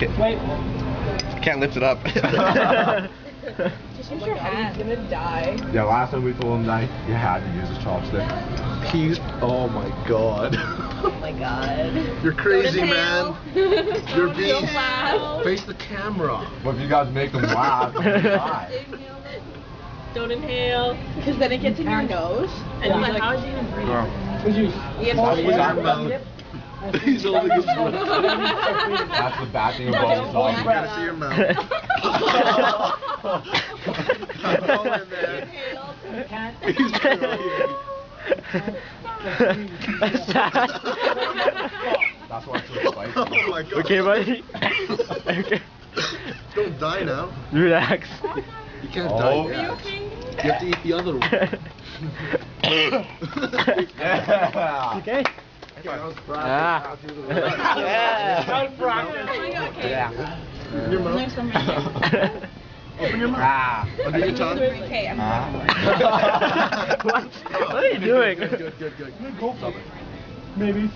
Wait. Can't lift it up. Just use your hand. He's gonna die. Yeah, last time we told him that he had to use his chopstick. He's. Oh my god. Oh my god. You're crazy, man. You're Don't beast. laugh. Face the camera. But if you guys make him laugh, he'll die. Don't inhale. Because then it gets in your nose. And Yeah. you're like, how is he even breathing? Would you? He That's has his to arm mouth. He's holding his breath. That's the bad thing about his You dog. gotta see your mouth. Go in there. He's crying. That's why it's so spicy. Oh my god. Okay, buddy. Okay. Don't die now. Relax. You can't Oh. die Are you yet. okay? You have to eat the other one. Yeah. Okay. Ah. Yeah. Oh my god, okay. Your mouth. Next one, right Open your mouth. Ah. Under your tongue. Okay, I'm What? What are you doing? Good. Maybe.